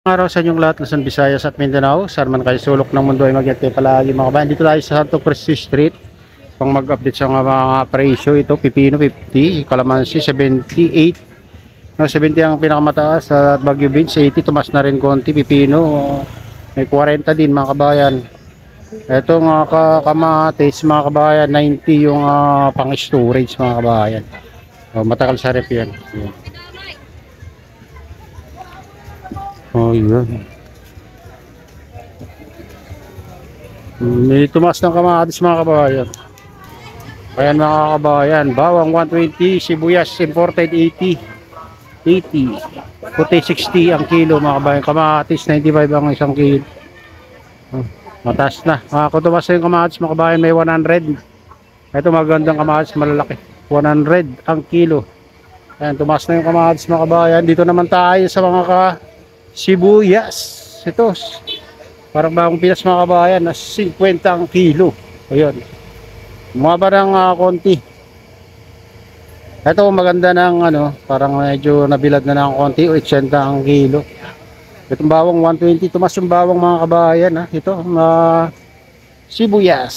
Araw sa inyong lahat, Luzon, Visayas at Mindanao. Saan man kayo sulok ng mundo ay mag-ingat palagi mga kabayan. Dito tayo sa Santo Cristo Street. Pang mag-update sa mga presyo. Ito, pipino 50, kalamansi 78. No, 70 ang pinakamataas at Baguio Beans 80. Tumas na rin konti. Pipino may 40 din mga kabayan. Ito mga kamatis mga kabayan, 90 yung pang storage mga kabayan. Matagal sa rep yan. Oh, yun. May tumaas ng kamatis mga kabayan. Ayan mga kabayan, bawang 120, sibuyas imported 80. 80. Puti 60 ang kilo mga kabayan. Kamatis 95 ang isang kilo. Mataas na. Kung tumaas na yung kamatis mga kabayan, may 100. Ito magandang kamatis, malalaki. 100 ang kilo. Ayan, tumaas na yung kamatis mga kabayan. Dito naman tayo sa mga sibuyas. Ito, parang bagong Pinas mga kabayan, na 50 ang kilo. Ayun. Bumaba ng konti. Ito maganda ng parang medyo nabilad na ng konti, 80 ang kilo. Itong bawang 120, tumas yung bawang mga kabayan Ito, sibuyas.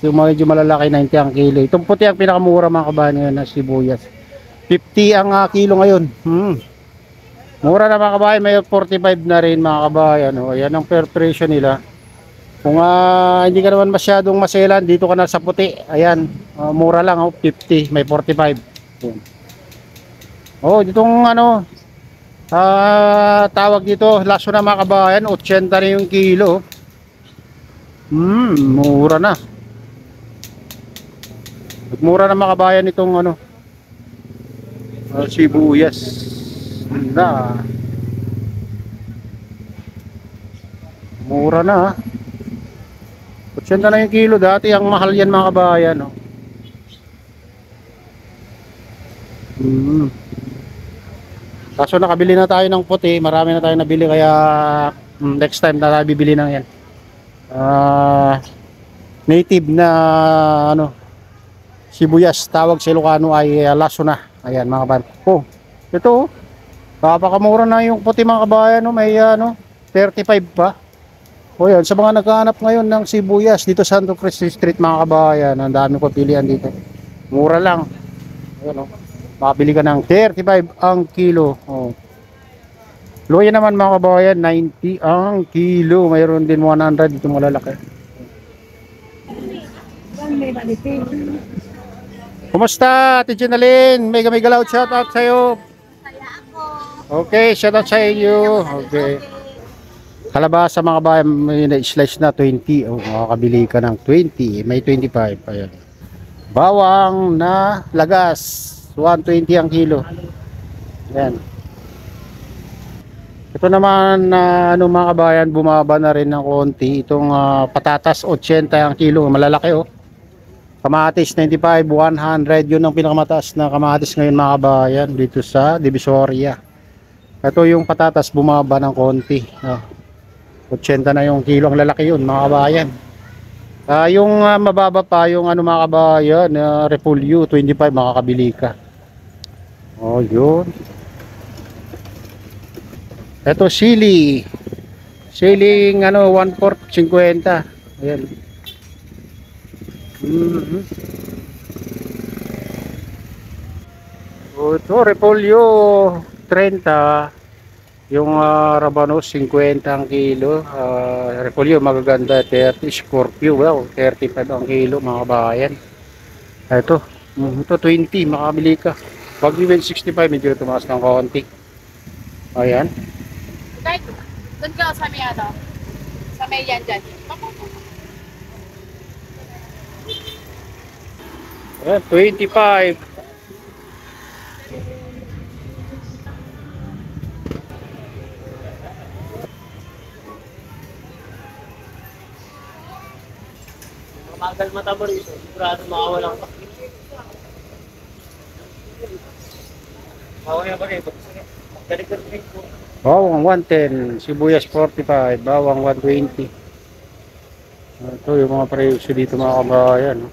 Yung medyo malalaki 90 ang kilo. Itong puti ang pinakamura mga kabayan ngayon na sibuyas. 50 ang kilo ngayon. Mura na mga kabayan, may 45 na rin mga kabayan. Ayan ang fair presyo nila. Kung hindi ka naman masyadong maselan, dito ka na sa puti. Ayan, mura lang 50, may 45. Ditong tawag dito, laso na mga kabayan, 80 na yung kilo. Mura na. Mura na mga kabayan itong sibuyas. Mura na 80 na yung kilo. Dati ang mahal yan mga kabayan Kaso nakabili na tayo ng puti. Marami na tayo nabili. Kaya next time na tayo bibili ng yan native na sibuyas. Tawag sa Ilocano ay laso na. Ayan mga kabayan. Ito papakamura na yung puti mga kabayan may 35 pa. Yan, sa mga naghahanap ngayon ng sibuyas dito sa Santo Cristo Street mga kabayan, ang dami ko pilihan dito. Mura lang. Ayan makabili ka ng 35 ang kilo. Luya naman mga kabayan, 90 ang kilo. Mayroon din 100 dito malalaki. Kumusta, Ate Jenalyn? Mega loud shout out sa'yo. Okay, shout out sa iyo. Okay. Kalabasa mga kabayan, may slice na 20. Makakabili ka ng 20. May 25. Ayan. Bawang na lagas. 120 ang kilo. Ayan. Ito naman mga kabayan, bumaba na rin ng konti. Itong patatas, 80 ang kilo. Malalaki Kamatis, 95, 100. Yun ang pinakamataas na kamatis ngayon mga kabayan dito sa Divisoria. Ito yung patatas bumaba ng konti. 80 na yung kilo. Ang lalaki yun mga kabayan. Yung mababa pa yung mga kabayan, Repolyo 25, makakabili ka. Yun. Ito sili. Siling 1/4, 50. Ayan. Ito Repolyo 30. Yung Rabanos 50 ang kilo. Repolyo magaganda 30. Scorpio 35 ang kilo mga kabayan. Ito 20, makabili ka. Baguio Beans 65, medyo tumaas ng konti. Ayan. Doon ka sa may sa may yan dyan. Ayan, 25. Magal mata mo rito, sigurado makawalang pa. Mawaya ba kayo? Galing-galing rin po. Bawang 110, sibuyas 45, bawang 120. Ito yung mga presyo dito mga kabayan.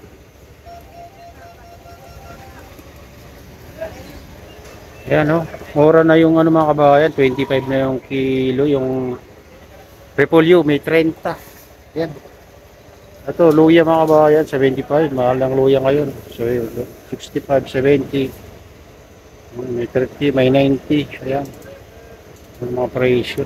Ayan oh. Mura na yung ano mga kabayan. 25 na yung kilo. Yung repolyo may 30. Ayan. Ito, luya mga kabayan, 75. Mahal ang luya ngayon. So, 65, 70. May 30, may 90. Ayan. Yung mga presyo.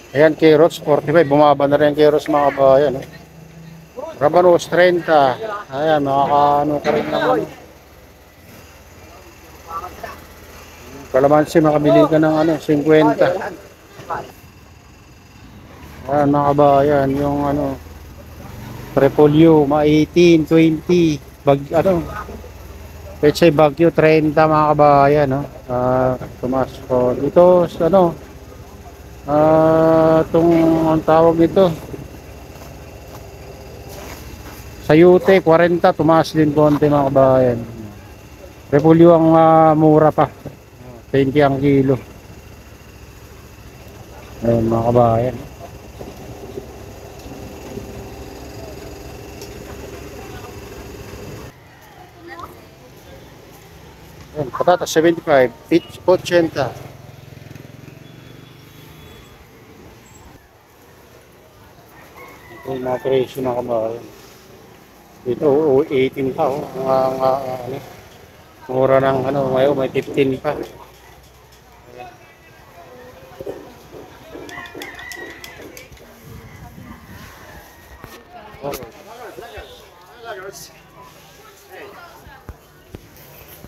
Ayan, carrots, 45. Bumaba na rin carrots mga kabayan. Oh. Rabanos, 30. Ayan, makakaano ka rin naman. Kalamansi, makabili ka ng ano, 50. Ayan mga kabayan, yung ano, repolyo, mga 18, 20. Ano, let's say bagyo, 30 mga kabayan. No? Tumas ko. Ito, ano, itong, ang tawag nito, sayute, 40, tumaas din konti mga kabayan. Repolyo ang mura pa. 20 ang kilo. Ayun mga kabayan. Ayun, patatas 75, peach 80. Ito yung mga presyo mga kabayan. Dito 18 pa oh. Ano, mura ng ano, ngayon may 15 pa.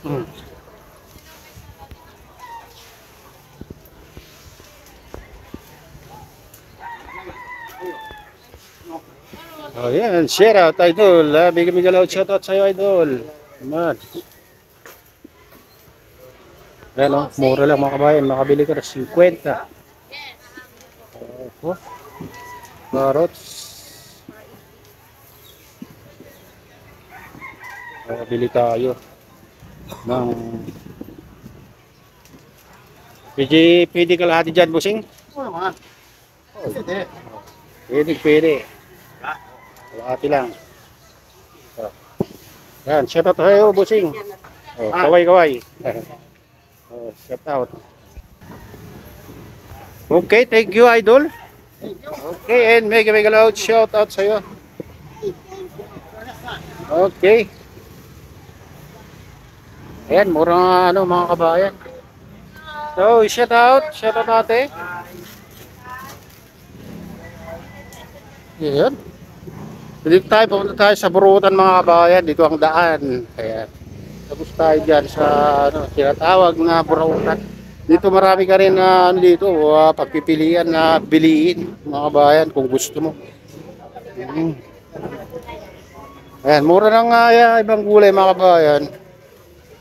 Hmm. Oh, yan. Share out, idol. Bigyan mo galaw shout out sa'yo, idol. Naman. Ayan, oh. Mura lang mga kabayan. Makabili ka na 50. Oh, carrots. Makabili tayo ng pwede kalahati dyan, busing? Oo naman. Pwede. Kalahati lang. Oh. Yan, shout out sa'yo, busing. Oh, kaway. Oh, shout out. Okay, thank you, idol. Okay, and mega loud shout out sa'yo. Okay. Ayan, mura ano mga kabayan. So, shout out ate. Ayan. Dito tayo, pumunta tayo sa Burutan mga kabayan. Dito ang daan. Ayan. Tapos tayo dyan sa ano, tinatawag na Burutan. Dito marami ka rin na ano dito, pagpipilian na biliin mga kabayan kung gusto mo. Ayan, mura ng ibang gulay mga kabayan.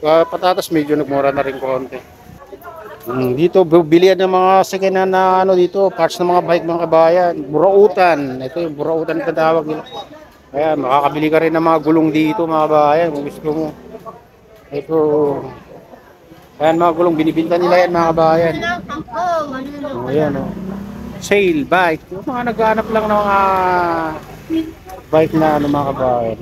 Patatas medyo nagmura na rin konti. Dito bilihan ng mga second-hand na ano dito, parts ng mga bike mga kabayan. Burautan. Ito yung burautan na tawag nila. Ayan, makakabili ka rin ng mga gulong dito mga kabayan kung gusto mo. Ito. Ayan mga gulong, binibinta nila yan mga kabayan. Ayan o. Sale, bike. Yung mga naghahanap lang ng mga bike na ano mga kabayan.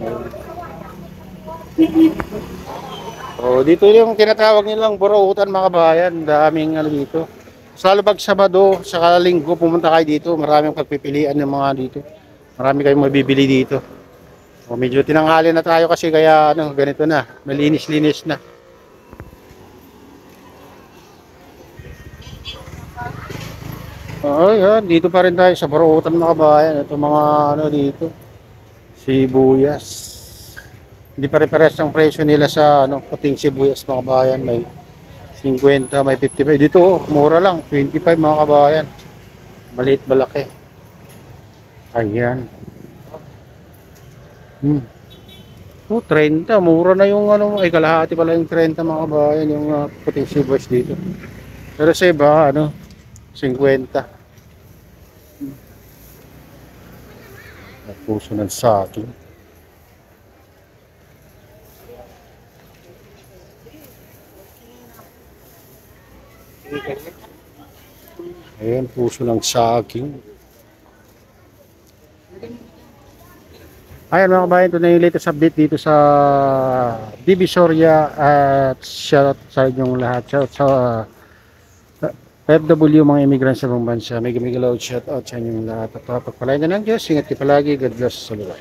Oh, dito yung tinatawag nilang Burautan mga kabayan. Daming ano dito. Sa pag Sabado, sa Linggo pumunta kayo dito, maraming pagpipilian ng mga dito. Marami kayong mabibili dito. Oh, medyo tinanghali na tayo kasi kaya ano, ganito na, malinis-linis na. Oh, yan, dito pa rin tayo sa Burautan mga kabayan. Ito mga ano dito. Sibuyas. Hindi pare-pares ang presyo nila sa ano, puting sibuyas mga kabayan. May 50, may 55. Dito, mura lang. 25 mga kabayan. Maliit, malaki. Ayan. Oh, 30. Mura na yung ano, ay kalahati pala yung 30 mga kabayan. Yung puting sibuyas dito. Pero sa iba, ano, 50. At puso ng saging. Ayan, puso ng saging. Ayan mga kabayan, ito na yung latest update dito sa Divisoria at shout sa inyong lahat. Shout sa FW, mga immigrants sa ibang bansa. Mega loud shout out sa inyong lahat. At pagpalain na ng Diyos. Ingat kayo palagi. God bless sa lugar.